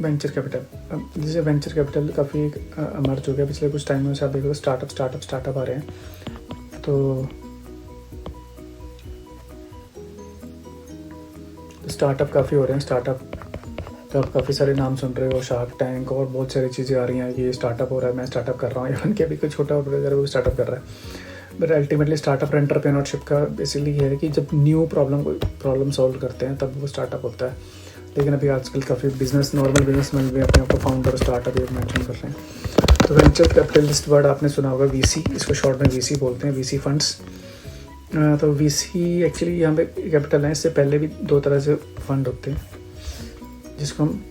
Venture capital, जैसे venture capital काफ़ी emerge हो गया पिछले कुछ टाइम में से। आप देखो स्टार्टअप आ रहे हैं, तो स्टार्टअप काफ़ी हो रहे हैं। स्टार्टअप तो आप काफ़ी सारे नाम सुन रहे हो, शार्क टैंक और बहुत सारी चीज़ें आ रही हैं कि ये स्टार्टअप हो रहा है, मैं स्टार्टअप कर रहा हूँ, इवन कि अभी कोई छोटा ऑपरेटर है वो स्टार्टअप कर रहा है। बट अल्टीमेटली स्टार्टअप एंटरप्रेन्योरशिप का बेसिकली ये है कि जब न्यू प्रॉब्लम सॉल्व करते हैं तब वो स्टार्टअप होता है। लेकिन अभी आजकल काफ़ी नॉर्मल बिजनेसमैन भी अपने आप को फाउंडर स्टार्टअप ये मेंशन कर रहे हैं। तो वेंचर कैपिटलिस्ट वर्ड आपने सुना होगा, वीसी, इसको शॉर्ट में वीसी बोलते हैं, वीसी फंड्स। तो वीसी एक्चुअली यहाँ पे कैपिटल है। इससे पहले भी 2 तरह से फंड होते हैं जिसको हम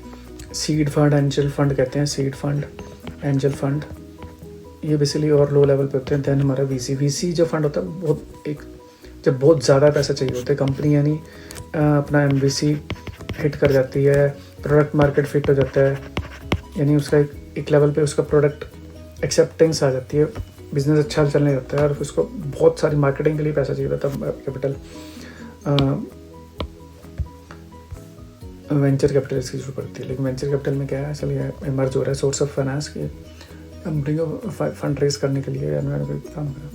सीड फंड, एंजल फंड कहते हैं। सीड फंड, एंजल फंड, ये बेसिकली और लो लेवल पे होते हैं। दैन हमारा वीसी जो फंड होता है जब बहुत ज़्यादा पैसा चाहिए होता है, कंपनी यानी अपना एमवीसी हिट कर जाती है, प्रोडक्ट मार्केट फिट हो जाता है, यानी उसका एक लेवल पे उसका प्रोडक्ट एक्सेप्टेंस आ जाती है, बिजनेस अच्छा चलने लगता है और उसको बहुत सारी मार्केटिंग के लिए पैसा चाहिए होता है, तब कैपिटल वेंचर कैपिटल इसकी जरूरत पड़ती है। लेकिन वेंचर कैपिटल में क्या है, चलिए इमर्ज हो रहा है सोर्स ऑफ फाइनेंस की कंपनी को फंड रेज करने के लिए काम करा।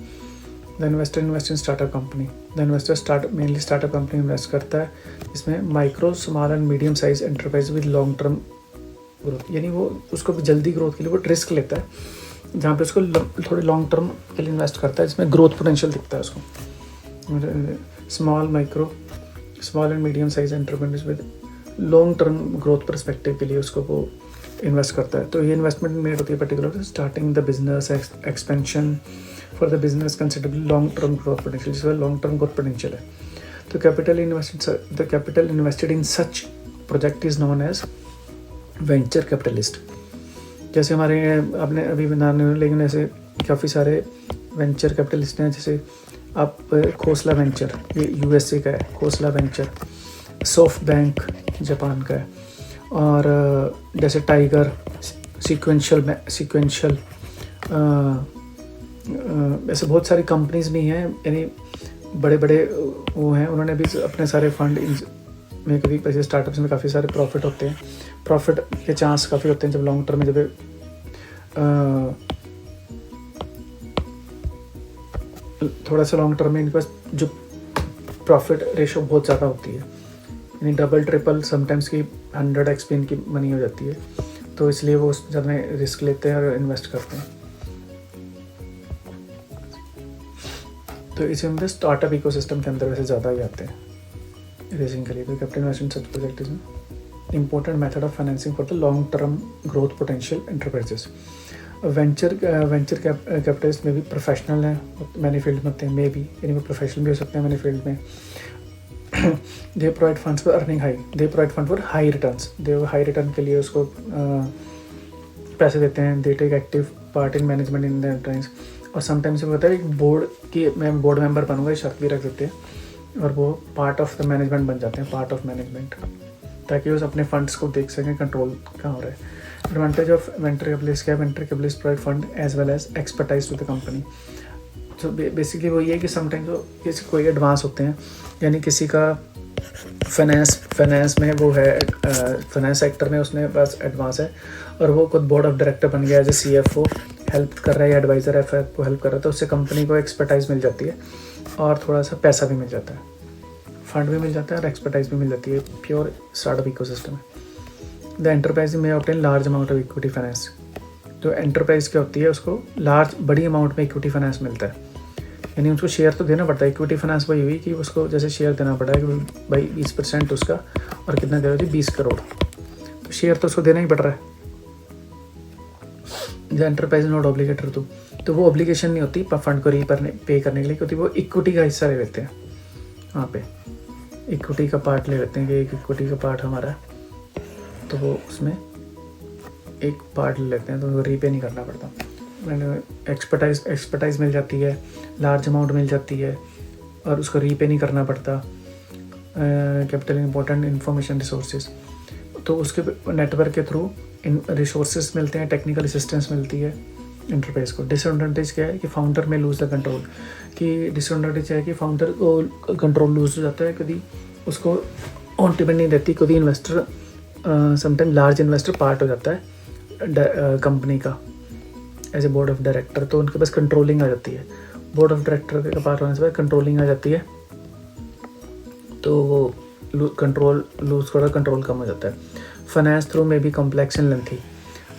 The investor invest in startup company. The investor mainly startup company invest करता है, इसमें micro, small and medium size enterprise with long term growth, यानी वो उसको रिस्क के लिए वो रिस्क लेता है, जहाँ पे उसको थोड़े लॉन्ग टर्म के लिए इन्वेस्ट करता है, जिसमें ग्रोथ पोटेंशियल दिखता है उसको। Small and medium size enterprise with long term growth perspective के लिए उसको वो इन्वेस्ट करता है। तो ये इन्वेस्टमेंट मेड होती है particular starting the business, expansion for the business considerable long term growth potential, जिसका लॉन्ग टर्म ग्रोथ पोटेंशियल है। तो capital invested in such project is known as venture capitalist. जैसे हमारे आपने अभी नाम नहीं, लेकिन ऐसे काफ़ी सारे वेंचर कैपिटलिस्ट हैं। जैसे आप खोसला वेंचर, ये यूएसए का है, Khosla venture. Soft bank Japan का है। और जैसे टाइगर, सीक्वेंशियल, ऐसे बहुत सारी कंपनीज भी हैं, यानी बड़े बड़े वो हैं, उन्होंने भी अपने सारे फंड में कभी ऐसे स्टार्टअप्स में काफ़ी सारे प्रॉफिट होते हैं, प्रॉफिट के चांस काफ़ी होते हैं जब लॉन्ग टर्म में, जब थोड़ा सा लॉन्ग टर्म में इनके पास जो प्रॉफिट रेशो बहुत ज़्यादा होती है, यानी डबल ट्रिपल समटाइम्स की 100x भी इनकी मनी हो जाती है, तो इसलिए वो उस ज़्यादा रिस्क लेते हैं और इन्वेस्ट करते हैं। तो इसी में स्टार्टअप इकोसिस्टम के अंदर वैसे ज़्यादा ही आते हैं रेसिंग के लिए। तो capital investment such project is important method of financing for the long term growth potential enterprises. Venture capitalist में भी प्रोफेशनल हैं, मैनी फील्ड में होते हैं, मे बी, यानी वो प्रोफेशनल भी हो सकते हैं मैनी फील्ड में। They provide funds for earning high, they provide fund for high returns, they high return के लिए उसको पैसे देते हैं। They take active part in management in the enterprise. और समटाइम्स ये होता है एक बोर्ड की, मैं बोर्ड मेंबर बनूंगा, ये शर्त भी रख देते हैं और वो पार्ट ऑफ द मैनेजमेंट बन जाते हैं, पार्ट ऑफ मैनेजमेंट, ताकि वो अपने फंड्स को देख सकें, कंट्रोल कहाँ हो रहा है। एडवांटेज ऑफ वेंचर कैपिटलिस्ट क्या है, venture capitalist provide fund as well as expertise to the company. तो बेसिकली वो ये है कि समटाइम्स वो किसी कोई एडवांस होते हैं, यानी किसी का फाइनेंस में वो है, फाइनेंस सेक्टर में उसने बस एडवांस है और वो खुद बोर्ड ऑफ डायरेक्टर बन गया एज ए CFO, हेल्प कर रहा है या एडवाइज़र है, वो हेल्प कर रहा है, तो उससे कंपनी को एक्सपर्टाइज मिल जाती है और थोड़ा सा पैसा भी मिल जाता है, फंड भी मिल जाता है और एक्सपर्टाइज भी मिल जाती है। प्योर स्टार्टअप इकोसिस्टम है। द एंटरप्राइज में obtain large amount of equity finance. तो एंटरप्राइज क्या होती है, उसको बड़ी अमाउंट में इक्विटी फाइनेंस मिलता है, यानी उसको शेयर तो देना पड़ता है। इक्विटी फाइनेंस वही हुई कि उसको जैसे शेयर देना पड़ा है कि भाई 20% उसका, और कितना दे रहा है, 20 करोड़, तो शेयर तो उसको देना ही पड़ रहा है। The enterprise not obligated to, तो वो ऑब्लिगेशन नहीं होती फंड को पे करने के लिए, क्योंकि वो इक्विटी का हिस्सा ले लेते हैं, वहाँ पे इक्विटी का पार्ट ले लेते हैं कि एक इक्विटी का पार्ट हमारा है, तो वो उसमें एक पार्ट ले लेते हैं, तो उनको रीपे नहीं करना पड़ता। एक्सपर्टाइज मिल जाती है, लार्ज अमाउंट मिल जाती है और उसको रीपे नहीं करना पड़ता। कैपिटल इंपॉर्टेंट इंफॉर्मेशन रिसोर्सेज, तो उसके नेटवर्क के थ्रू इन रिसोर्सेज मिलते हैं, टेक्निकल असिस्टेंस मिलती है इंटरप्राइज को। डिसएडवांटेज क्या है कि फाउंडर में लूज द कंट्रोल, कि डिसएडवांटेज है कि फाउंडर को कंट्रोल लूज हो जाता है, कभी उसको ऑन टिमेंट नहीं रहती, कभी investor sometime large investor part हो जाता है कंपनी का as a board of director, तो उनके पास कंट्रोलिंग आ जाती है। बोर्ड ऑफ डायरेक्टर का पार्ट होने से बाद कंट्रोलिंग आ जाती है, तो वो थोड़ा कंट्रोल कम हो जाता है। फाइनेंस थ्रू में भी कॉम्प्लेक्स एंड लेंथी।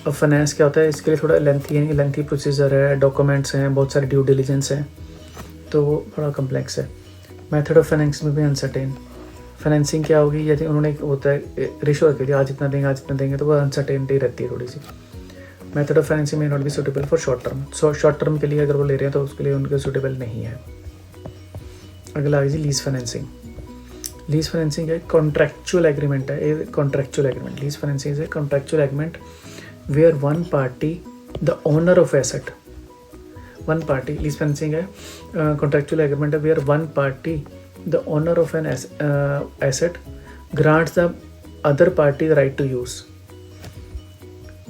अब फाइनेंस क्या होता है, इसके लिए थोड़ा लेंथी, यानी लेंथी प्रोसीजर है, डॉक्यूमेंट्स हैं, बहुत सारे ड्यू डिलीजेंस हैं, तो वो थोड़ा कॉम्प्लेक्स है। मेथड ऑफ फाइनेंसिंग में भी अनसर्टेन। फाइनेंसिंग क्या होगी, यदि उन्होंने होता है रेशो रखी थी आज इतना देंगे, तो वो अनसर्टेनिटी रहती है थोड़ी सी। मेथड ऑफ फाइनेंसिंग में नॉट भी suitable for short term. Short term के लिए अगर वो ले रहे हैं तो उसके लिए उनके सूटेबल नहीं है। अगला है जी लीज फाइनेंसिंग। लीज फाइनेंसिंग है कॉन्ट्रैक्चुअल एग्रीमेंट है, contractual agreement. Lease financing is a contractual agreement where one party the owner of asset, one party, lease financing है कॉन्ट्रैक्चुअल एग्रीमेंट है where one party the owner of an asset grants the other party the right to use.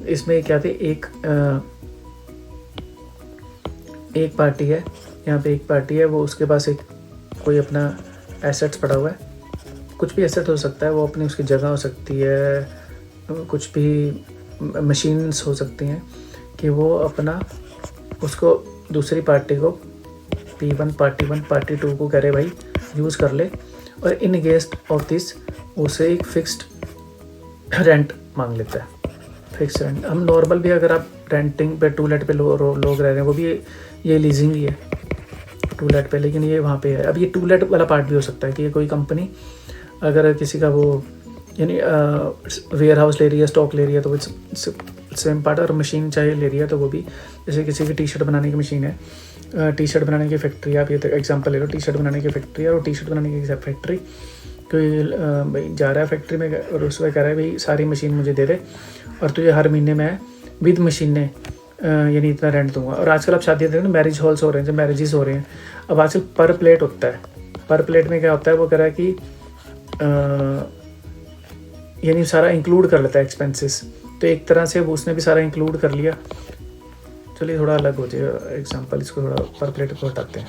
इसमें क्या थे, एक party है, यहाँ पे एक पार्टी है, वो उसके पास एक कोई अपना एसेट्स पड़ा हुआ है, कुछ भी एसेट हो सकता है, वो अपनी उसकी जगह हो सकती है, कुछ भी मशीन्स हो सकती हैं, कि वो अपना उसको दूसरी पार्टी को P1 पार्टी 1 पार्टी 2 को कह रहे भाई यूज़ कर ले, और इन अगेंस्ट ऑफ दिस उसे एक फिक्स्ड रेंट मांग लेता है। फिक्स रेंट, हम नॉर्मल भी अगर आप रेंटिंग पे टू लेट पे लोग रह रहे हैं, वो भी ये लीजिंग ही है टू लेट पे, लेकिन ये वहाँ पे है। अब ये टू लेट वाला पार्ट भी हो सकता है कि ये कोई कंपनी अगर किसी का वो यानी वेयर हाउस ले रही है, स्टॉक ले रही है, तो वो सेम पार्ट, और मशीन चाहे ले रही है तो वो भी, जैसे किसी की टी शर्ट बनाने की मशीन है, टी शर्ट बनाने की फैक्ट्री है, आप ये एग्जांपल ले लो, टी शर्ट बनाने की फैक्ट्री है, और टी शर्ट बनाने की फैक्ट्री कोई भाई जा रहा है फैक्ट्री में और उसमें कह रहा है भाई सारी मशीन मुझे दे दे, और तुझे हर महीने में विद मशीनें यानी इतना रेंट दूंगा। और आजकल आप शादी देखो ना, मैरिज हॉल्स हो रहे हैं, जब मैरिजेस हो रहे हैं, अब आजकल पर प्लेट होता है। पर प्लेट में क्या होता है, वो कह रहा है कि यानी सारा इंक्लूड कर लेता है एक्सपेंसेस, तो एक तरह से वो उसने भी सारा इंक्लूड कर लिया। चलिए थोड़ा अलग हो जाएगा एग्जांपल, इसको थोड़ा पर प्लेट को हटाते हैं।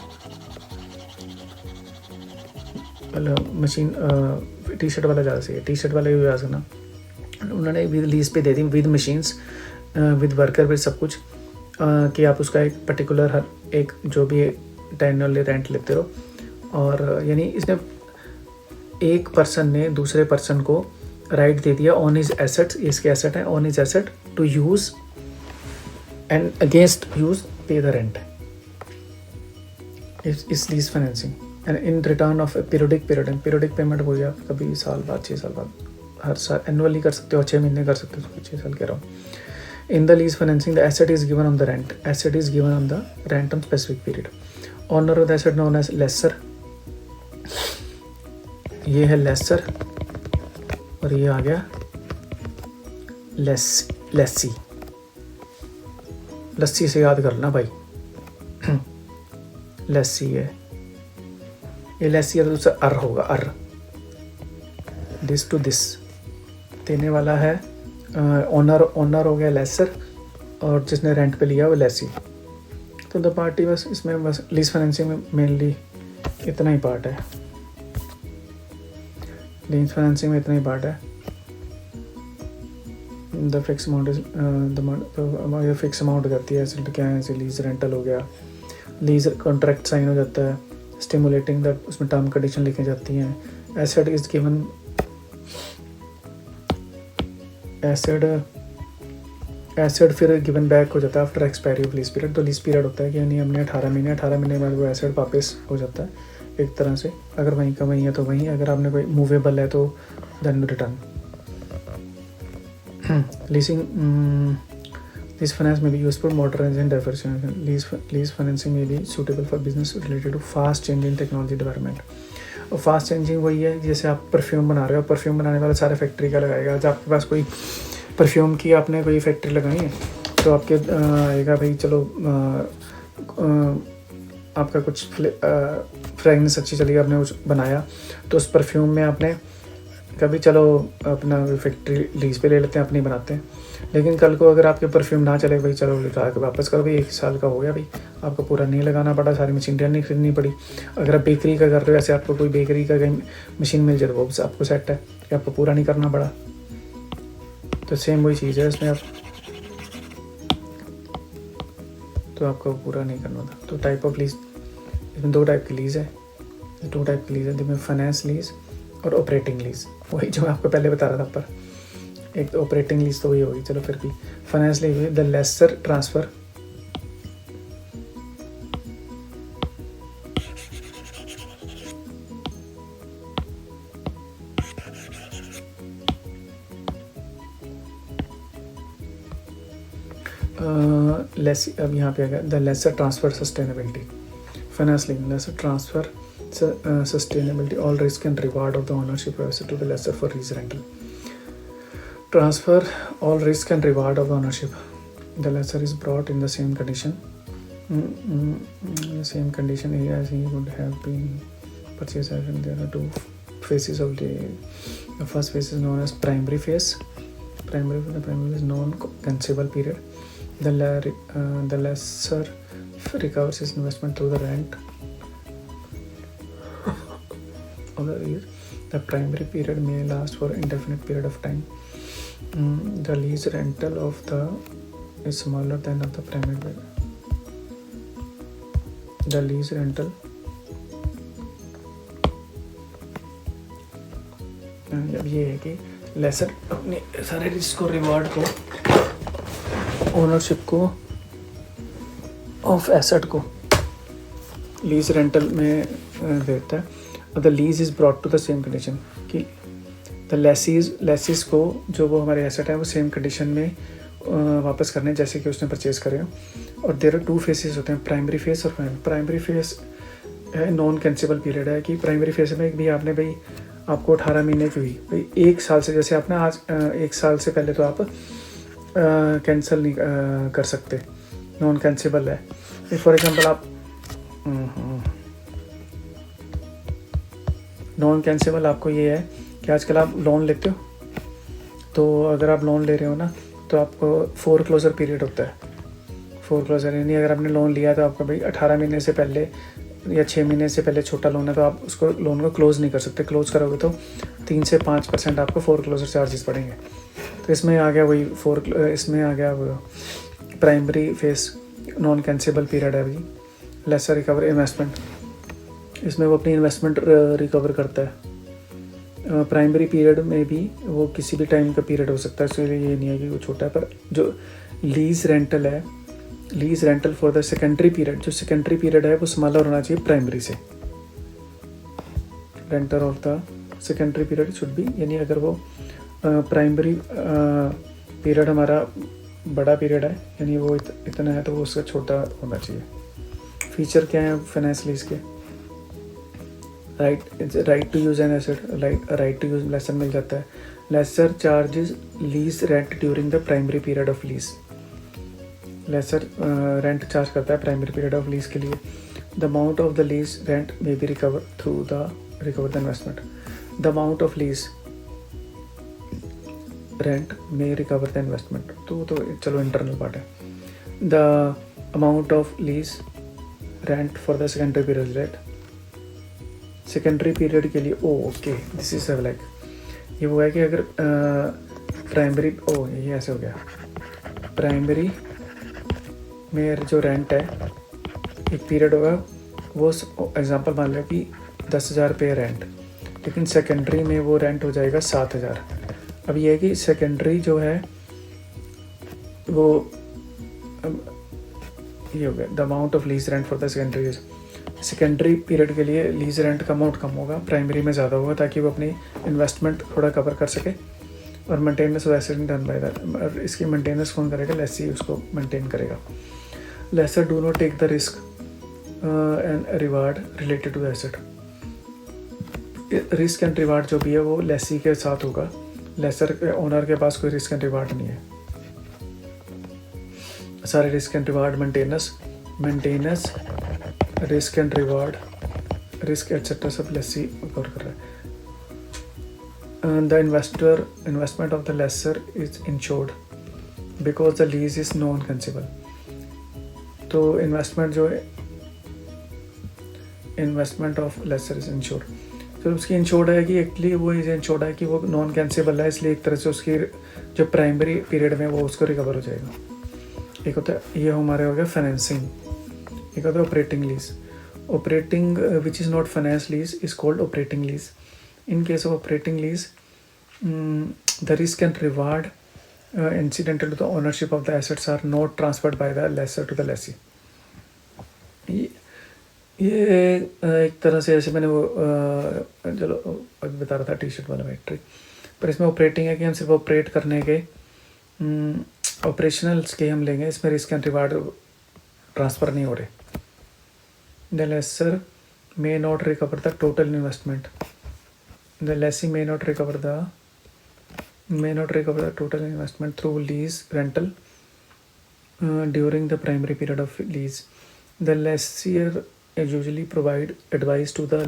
मशीन टी शर्ट वाला ज़्यादा सही है, टी शर्ट वाला भी आ सकना, उन्होंने विद लीज पे दे दी, with machines, with worker, with सब कुछ, कि आप उसका एक पर्टिकुलर हर एक जो भी टेन्योर रेंट लेते रहो। और यानी इसने एक पर्सन ने दूसरे पर्सन को राइट दे दिया ऑन हिज एसेट्स, इसके एसेट है, on his asset to use and against use pay the rent, इस lease financing. And in return of periodic payment हो गया, कभी साल बाद, 6 साल बाद, हर साल एनुअली कर सकते हो, 6 महीने कर सकते हो, 6 साल कह रहा हूँ। In the lease financing the asset is given on the rent, asset is given on the rent on specific period. Owner of the asset known as lessor, ये है लेसर, और ये आ गया लेसी। लस्सी से याद करना भाई लस्सी है, ये लेसी है तो उससे अर होगा, अर, दिस टू दिस देने वाला है ओनर हो गया लेसर, और जिसने रेंट पे लिया वो लेसी। तो द पार्टी बस इसमें बस लीज फाइनेंसिंग में मेनली इतना ही पार्ट है, लीज फाइनेंसिंग में इतना ही पार्ट है। The fix amount is the fix amount हो जाती है, एसेट क्या है, जैसे लीज रेंटल हो गया, लीज कॉन्ट्रैक्ट साइन हो जाता है, स्टिमुलेटिंग द उसमें टर्म कंडीशन लिखी जाती हैं। एसेट इज गिवन, एसेट फिर गिवन बैक हो जाता है after expiry of lease period. तो लीज पीरियड होता है कि यानी हमने 18 महीने बाद वो एसेट वापस हो जाता है एक तरह से, अगर वहीं का वहीं है तो वहीं, अगर आपने कोई मूवेबल है तो then return. Leasing lease finance में भी use for modernization diversification, lease financing में भी suitable for business related to fast changing technology development. और फास्ट चेंजिंग वही है जैसे आप परफ्यूम बना रहे हो, परफ्यूम बनाने वाला सारा फैक्ट्री का लगाएगा। जब आपके पास कोई परफ्यूम की आपने कोई फैक्ट्री लगाई है तो आपके आएगा भाई चलो आपका कुछ फ्रेगनेंस अच्छी चली, आपने कुछ बनाया तो उस परफ्यूम में आपने कभी चलो अपना फैक्ट्री लीज पे ले लेते हैं, अपनी बनाते हैं। लेकिन कल को अगर आपके परफ्यूम ना चले भाई, चलो लगा के वापस करो भाई, 1 साल का हो गया भाई, आपको पूरा नहीं लगाना पड़ा, सारी मशीनरी नहीं खरीदनी पड़ी। अगर आप बेकरी का कर रहे हो, ऐसे आपको कोई बेकरी का कहीं मशीन मिल जाए तो वो आपको सेट है कि आपको पूरा नहीं करना पड़ा। तो सेम वही चीज़ है इसमें, आप तो आपको पूरा नहीं करना था। तो टाइप ऑफ लीज, इसमें 2 टाइप की लीज़ है, 2 टाइप की लीज़ है जिसमें फाइनेंस लीज और ऑपरेटिंग लीज, वही जो मैं आपको पहले बता रहा था पर। एक तो ऑपरेटिंग लीज तो वही होगी, चलो फिर भी फाइनेंस लीज हुई द लेसर ट्रांसफ़र लेस, अब यहाँ पे आ गया the lessor transfer sustainability, finance lease lessor transfer sustainability, all risk and reward of the ownership of asset to the lessor for lease rental. Transfer all risk and reward of the ownership. The lessor is brought in the same condition. The same condition as he would have been purchased, and there are 2 phases of the first phase is known as primary phase. The primary is non-cancelable period. The lessor recovers his investment through the rent of the lease. The primary period may last for indefinite period of time. The lease rental of the is smaller than of the primary period. The lease rental अब ये है कि laser अपने सारे risk और reward को, ownership को of asset को लीज रेंटल में देता है। The lease is brought to the same condition कि द लेसीज को जो वो हमारे एसेट है वो सेम कंडीशन में वापस करने जैसे कि उसने परचेज़ करे हो। और देयर आर 2 फेसेस होते हैं, प्राइमरी फेस और प्राइमरी फेस है नॉन कैंसेबल पीरियड है कि प्राइमरी फेस में भी आपने भाई आपको 18 महीने की हुई भाई 1 साल से, जैसे आपने आज 1 साल से पहले तो आप कैंसिल नहीं कर सकते, नॉन कैंसेबल है। फॉर एग्जांपल आप नॉन कैंसेबल आपको ये है कि आजकल आप लोन लेते हो, तो अगर आप लोन ले रहे हो ना तो आपको फोरक्लोजर पीरियड होता है। फोरक्लोजर यानी अगर आपने लोन लिया तो आपका भाई 18 महीने से पहले या 6 महीने से पहले छोटा लोन है तो आप उसको लोन को क्लोज़ नहीं कर सकते। क्लोज़ करोगे तो 3 से 5% आपको फोरक्लोजर चार्जेस पड़ेंगे। तो इसमें आ गया वही इसमें आ गया वो प्राइमरी फेस नॉन कैंसेबल पीरियड है भाई, लेसर रिकवर इन्वेस्टमेंट, इसमें वो अपनी इन्वेस्टमेंट रिकवर करता है। प्राइमरी पीरियड में भी वो किसी भी टाइम का पीरियड हो सकता है, इसलिए ये नहीं है कि वो छोटा है। पर जो लीज रेंटल है, lease rental for the secondary period, जो सेकेंडरी पीरियड है वो स्मॉलर होना चाहिए प्राइमरी से। Rental of the secondary period should be, यानी अगर वो प्राइमरी पीरियड हमारा बड़ा पीरियड है यानी वो इतना है तो वो उसका छोटा होना चाहिए। फीचर क्या है फाइनेंस लीज के? Right to use an asset, right to use lessor मिल जाता है। Lessor charges lease rent during the primary period of lease, lessor rent charge करता है प्राइमरी पीरियड ऑफ लीज के लिए। The amount of the lease rent may be recover through the recover the investment. The amount of lease rent में recover the investment, तो चलो internal part है। The amount of lease rent for the secondary period rate, secondary period के लिए okay this is like ये वो है कि अगर प्राइमरी ये ऐसे हो गया, प्राइमरी में जो रेंट है एक पीरियड होगा वो एग्जांपल मान लो कि 10,000 रुपये रेंट, लेकिन सेकेंडरी में वो रेंट हो जाएगा 7,000। अब ये है कि सेकेंडरी जो है वो ये हो गया the amount of lease rent for the secondary. Secondary period के लिए लीज रेंट का अमाउंट कम होगा, प्राइमरी में ज़्यादा होगा ताकि वो अपनी इन्वेस्टमेंट थोड़ा कवर कर सके। और maintenance of asset done by that, इसकी मेंटेनेंस कौन करेगा? लेसी उसको मेंटेन करेगा। Lessor do not take the risk and reward related to the asset, risk and reward जो भी है वो लेसी के साथ होगा, लेसर के ओनर के पास कोई रिस्क एंड रिवार्ड नहीं है। सारे risk and reward maintenance risk and reward risk etcetera सब लेसी कवर कर रहा है। The investment of the lessor is insured because the lease is non cancelable. तो इन्वेस्टमेंट जो है investment of lessor is insured, तो फिर उसकी इंश्योर्ड है कि एक्चुअली वो इज इंश्योर्ड है कि वो नॉन कैंसेबल है, इसलिए एक तरह से उसकी जो प्राइमरी पीरियड में वो उसको रिकवर हो जाएगा। एक होता है ये हमारे हो गया फाइनेंसिंग, एक होता है operating lease. Operating which is not finance lease is called operating lease. In case of operating lease the risk and reward incidental to the ownership of the assets are not transferred by the lessor to the lessee। ये एक तरह से ऐसे मैंने वो चलो अभी बता रहा था टी शर्ट वाला फैक्ट्री, पर इसमें ऑपरेटिंग है कि हम सिर्फ ऑपरेट करने के ऑपरेशनल्स के हम लेंगे, इसमें रिस्क एंड रिवार्ड ट्रांसफ़र नहीं हो रहे। The lessor may not recover the total investment, the lessee may not recover the total investment through lease rental during the primary period of lease. The lessor usually provide advice to the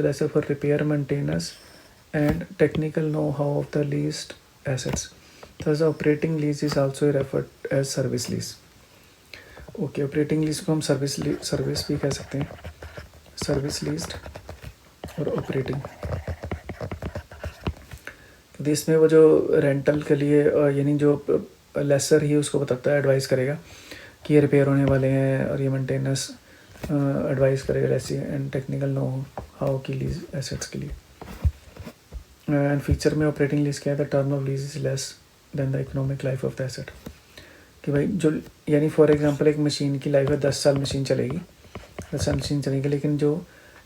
lessee for repair, maintenance and technical know-how of the leased assets. Thus operating lease is also referred as service lease। Okay, operating lease को हम service भी कह सकते हैं, service leased और operating. तो इसमें वो जो रेंटल के लिए यानी जो लेसर ही उसको बताता है, एडवाइस करेगा कि ये रिपेयर होने वाले हैं और ये मेंटेनेंस एडवाइस करेगा lessee and technical know how की लीज एसेट्स के लिए। एंड फीचर में ऑपरेटिंग लीज क्या है, the term of lease is less than the economic life of the asset. कि भाई जो यानी फॉर एग्जांपल एक मशीन की लाइफ है 10 साल मशीन चलेगी, 10 साल मशीन चलेगी, लेकिन जो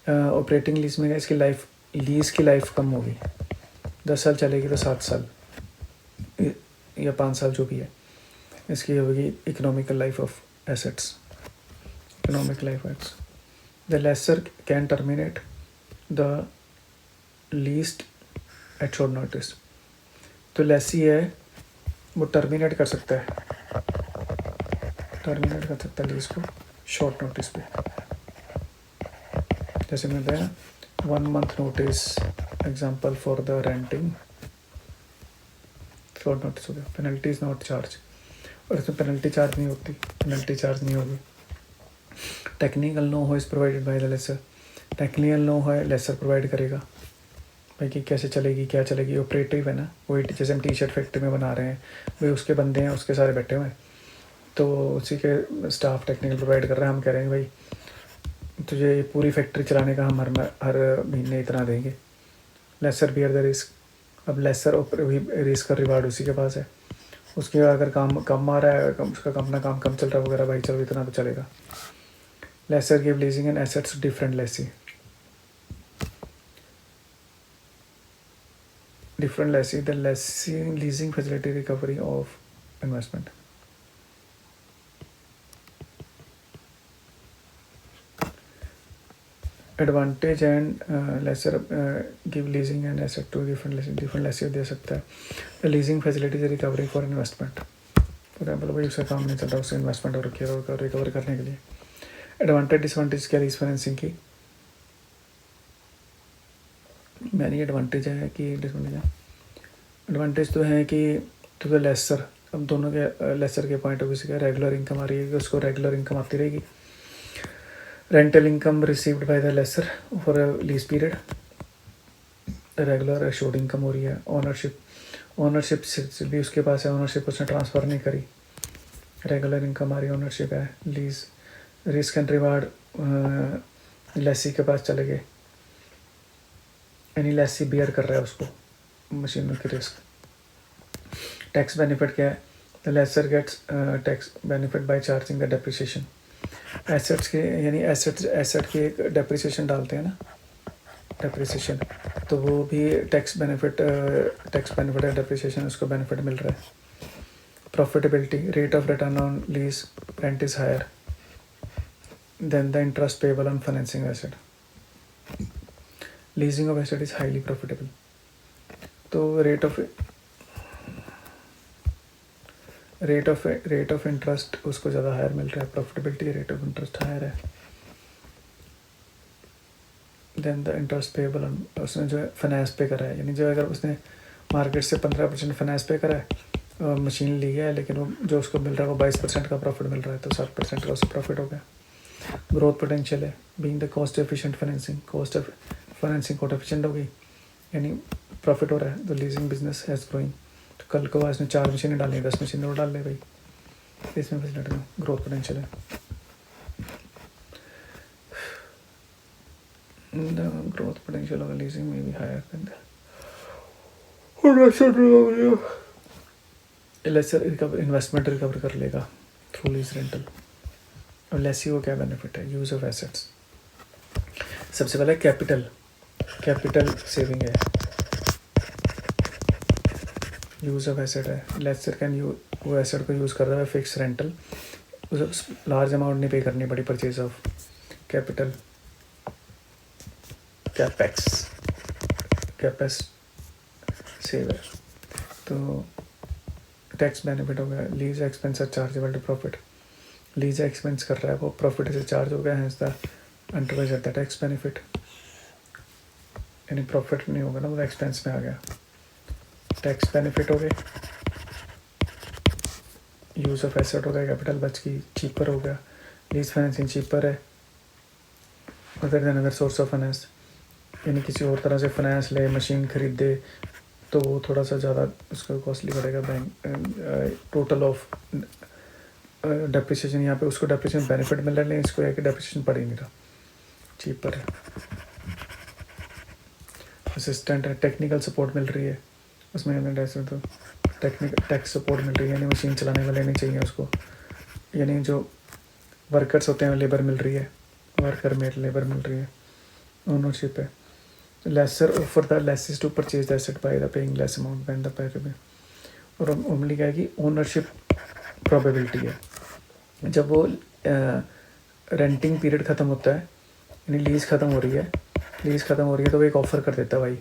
ऑपरेटिंग लीज में इसकी लाइफ लीज की लाइफ कम होगी, 10 साल चलेगी तो 7 साल या 5 साल जो भी है इसकी होगी economical life of assets, economic life assets. The lessor can terminate the lease at short notice. तो लेसी है वो टर्मिनेट कर सकता है लीज को शॉर्ट नोटिस पे। जैसे मैं बताया 1 month notice example for the renting, short notice हो गया। पेनल्टी इज नॉट चार्ज, और इसमें पेनल्टी चार्ज नहीं होगी। Technical know how is provided by the lessor, technical know है लेसर प्रोवाइड करेगा भाई कि कैसे चलेगी, क्या चलेगी। ऑपरेटिव है ना, वही जैसे हम टी शर्ट फैक्ट्री में बना रहे हैं, वही उसके बंदे हैं, उसके सारे बैठे हुए हैं, तो उसी के स्टाफ टेक्निकल प्रोवाइड कर रहे हैं। हम कह रहे हैं भाई तुझे ये पूरी फैक्ट्री चलाने का हम हर महीने इतना देंगे। लेसर बियर द रिस्क, अब लेसर रिस्क का रिवार्ड उसी के पास है, उसके अगर काम कम आ रहा है, उसका अपना काम कम चल रहा है वगैरह, भाई चलो इतना तो चलेगा। Lessor give leasing and assets different lessee, the leasing facility recovery of investment। Advantage and lessor give leasing and asset to different lessor दे सकता है। The leasing facility is recovery for investment, for example भाई उसका काम नहीं चल रहा, उससे इन्वेस्टमेंट और रिकवर करने के लिए। एडवांटेज डिसवांटेज क्या लीज फाइनेंसिंग की, मैंने एडवांटेज है कि डिसवांटेज है। एडवांटेज तो है कि टू द लेसर, अब दोनों के लेसर के पॉइंट ऑफ व्यू से क्या, रेगुलर इनकम आ रही है, उसको रेगुलर इनकम आती रहेगी। Rental income received by the lessor for a lease period, regular assured income हो रही है। ओनरशिप भी उसके पास है, ओनरशिप उसने ट्रांसफ़र नहीं करी, रेगुलर इनकम आ रही है, ओनरशिप है। Lease risk and reward lessee के पास चले गए, यानी लेसी बियर कर रहा है उसको मशीनों की रिस्क। टैक्स बेनिफिट क्या है, the lessor gets tax benefit by charging the depreciation. Assets के यानी एसेट के एक डेप्रिसिएशन डालते हैं ना, डेप्रिसिएशन, तो वो भी टैक्स बेनिफिट है, डेप्रिसिएशन उसको बेनिफिट मिल रहा है। Profitability, rate of return on lease rent is higher than the interest payable on financing asset. Leasing of asset is highly profitable, तो रेट ऑफ इंटरेस्ट उसको ज़्यादा हायर मिल रहा है, profitability rate of interest higher है than the interest payable on, उसने जो है फाइनेंस पे करा है, यानी जो अगर उसने मार्केट से 15% फाइनेंस पे करा है, मशीन ली है, लेकिन वो जो उसको मिल रहा है वो 22% का प्रॉफिट मिल रहा है, तो 7% का उसको प्रॉफिट हो गया। ग्रोथ पोटेंशियल है, being the cost efficient financing, cost of financing cost efficient हो गई, यानी प्रॉफिट हो रहा है, the leasing business has growing. तो कल को आज ने 4 मशीनें डाली, 10 मशीनें और डाल ले भाई, इसमें फैसिलिटी ग्रोथ पोटेंशियल है। The growth potential of leasing may be higher than the lesser investment recover कर लेगा through lease rental। और लेसी को क्या बेनिफिट है, यूज ऑफ एसेट्स। सबसे पहले कैपिटल सेविंग है, यूज ऑफ एसेट है। लेसर कैन वो एसेट को यूज़ कर रहा है फिक्स रेंटल, उसे लार्ज अमाउंट नहीं पे करनी पड़ी purchase of capital. Capex save है, तो टैक्स बेनिफिट हो गया। Lease expense are chargeable to profit, lease expense कर रहा है वो प्रॉफिट से चार्ज हो गया है, इसका अंडरवाइज एट द टैक्स बेनिफिट, यानी प्रॉफिट नहीं होगा ना, वो एक्सपेंस में आ गया, टैक्स बेनिफिट हो गए। यूज ऑफ एसेट हो गया, कैपिटल बच गई, चीपर हो गया, लीज फाइनेंसिंग चीपर है other than other source of finance, यानी किसी और तरह से फाइनेंस ले, मशीन खरीदे तो वो थोड़ा सा ज़्यादा उसका कॉस्टली पड़ेगा। बैंक टोटल ऑफ डेप्रिसिएशन, यहाँ पे उसको डेप्रिसिएशन बेनिफिट मिल रहा है, लेकिन इसको एक डेप्रिसिएशन पड़ ही नहीं रहा, चीपर है। असिस्टेंट है, टेक्निकल सपोर्ट मिल रही है उसमें, जैसे तो टेक्निकल टैक्स सपोर्ट मिल रही है, यानी मशीन चलाने वाले नहीं चाहिए उसको, यानी जो वर्कर्स होते हैं लेबर मिल रही है, वर्कर में लेबर मिल रही है, ओनरशिप है। Lessor offer the lessees to purchase the asset by the paying less amount when the pay, और ओनली क्या है कि ओनरशिप प्रोबेबिलिटी है। जब वो रेंटिंग पीरियड ख़त्म होता है, यानी लीज़ ख़त्म हो रही है तो वो एक ऑफ़र कर देता है भाई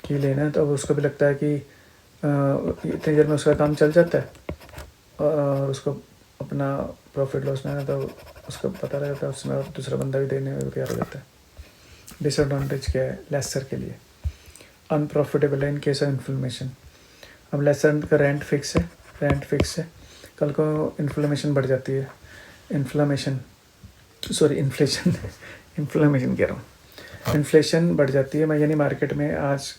कि लेना है, तो अब उसको भी लगता है कि इतनी देर में उसका काम चल जाता है और उसको अपना प्रॉफिट लॉस में तो उसको पता रहता है, उसमें दूसरा बंदा भी देने में तैयार हो जाता है। डिसएडवांटेज क्या है लेसर के लिए, अनप्रॉफिटेबल है इन केस ऑफ इन्फ्लेमेशन। अब लेसर का रेंट फिक्स है, कल को इन्फ्लेमेशन बढ़ जाती है, इन्फ्लेमेशन कह रहा हूँ, इन्फ्लेशन बढ़ जाती है, मैं यानी मार्केट में आज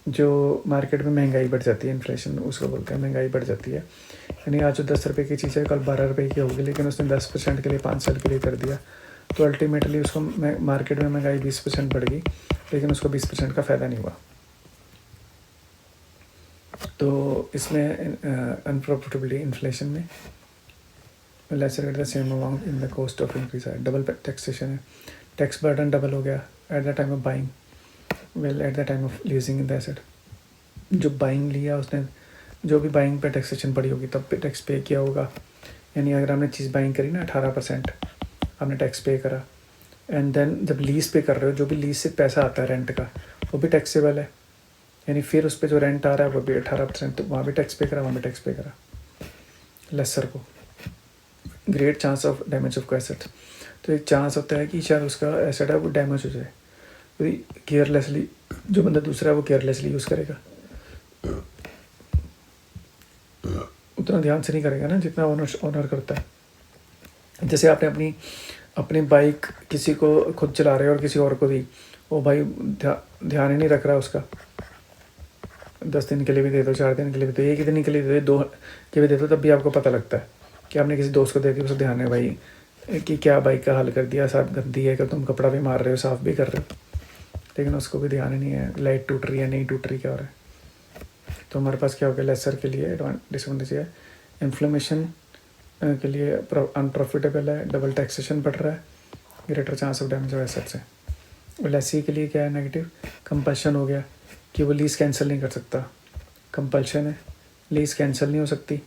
जो मार्केट में महंगाई बढ़ जाती है, इन्फ्लेशन उसको बोलते हैं, महंगाई बढ़ जाती है, यानी आज जो 10 रुपये की चीज़ है कल 12 रुपये की होगी, लेकिन उसने 10% के लिए 5 साल के लिए कर दिया, तो अल्टीमेटली उसको मार्केट में महंगाई 20% बढ़ गई, लेकिन उसको 20% का फ़ायदा नहीं हुआ। तो इसमें अनप्रॉफिटेबिलिटी इन्फ्लेशन में lessor at the same amount in the cost of increase है, डबल टैक्सेशन है, टैक्स बर्डन डबल हो गया at the time of buying, at the time of leasing in the asset. जो बाइंग लिया उसने, जो भी बाइंग पे टैक्सेशन पड़ी होगी तब पे टैक्स पे किया होगा, यानी अगर हमने चीज़ बाइंग करी ना 18% हमने टैक्स पे करा, एंड देन जब लीज पे कर रहे हो, जो भी लीज से पैसा आता है रेंट का वो भी टैक्सेबल है, यानी फिर उस पर जो रेंट आ रहा है वो भी 18%, तो वहाँ भी टैक्स पे करा, लेसर को। Great chance of damage of asset, तो एक चांस होता है कि शायद उसका एसेट है वो डैमेज हो जाए, केयरलेसली जो बंदा दूसरा है वो केयरलेसली यूज़ करेगा, उतना ध्यान से नहीं करेगा ना जितना ऑनर करता है। जैसे आपने अपनी बाइक किसी को खुद चला रहे हो और किसी और को दी, वो भाई ध्यान ही नहीं रख रहा उसका, 10 दिन के लिए भी दे दो, 4 दिन के लिए भी दो, एक ही दिन के लिए दे दो, 2 के भी दे दो, तब भी आपको पता लगता है कि आपने किसी दोस्त को दे दी, उसको ध्यान है भाई कि क्या बाइक का हाल कर दिया, साफ गंदी है, कि तुम कपड़ा भी मार रहे हो, साफ़ भी कर रहे हो, लेकिन उसको भी ध्यान ही नहीं है लाइट टूट रही है नहीं टूट रही, क्या हो रहा है। तो हमारे पास क्या हो गया, लेसर के लिए डिसएडवांटेज है, इन्फ्लेमेशन के लिए अनप्रॉफिटेबल है, डबल टैक्सेशन बढ़ रहा है, greater chance of damage of assets है। और लेसी के लिए क्या है नेगेटिव, कंपल्शन हो गया कि वो लीज़ कैंसिल नहीं कर सकता, कंपल्शन है, लीज़ कैंसिल नहीं हो सकती,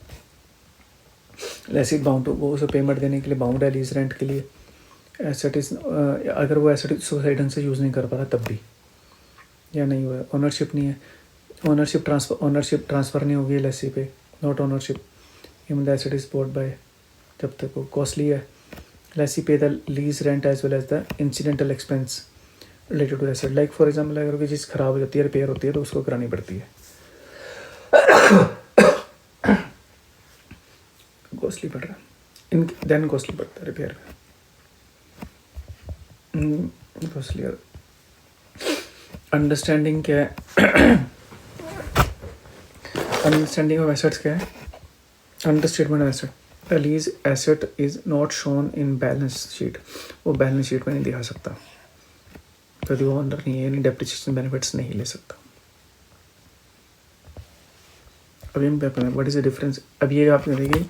लेसी बाउंड, वो उसे पेमेंट देने के लिए बाउंड है लीज़ रेंट के लिए। एसेट इज अगर वो एसेट सोसाइटी ढंग से यूज़ नहीं कर पा रहा तब भी, या नहीं हुआ, ओनरशिप नहीं है, ओनरशिप ट्रांसफ़र नहीं होगी लेसी पे, not ownership, even the asset is borne by, जब तक वो कॉस्टली है, lessee pay the lease rent as well as the incidental expense related to asset. Like for example अगर कोई चीज़ ख़राब हो जाती है, रिपेयर होती है, तो उसको करानी पड़ती है, कॉस्टली पड़ रहा है, देन कॉस्टली पड़ता है रिपेयर में। क्लियर। अंडरस्टैंडिंग क्या है? अंडरस्टैंडिंग ऑफ एसेट्स क्या है? Understatement of asset, a lease asset is not shown in balance sheet, वो बैलेंस शीट में नहीं दिखा सकता, यदि वो ओनर नहीं है, डेप्रिसिएशन बेनिफिट्स नहीं ले सकता। अभी हम व्हाट इज द डिफरेंस, अब ये आपने देखिए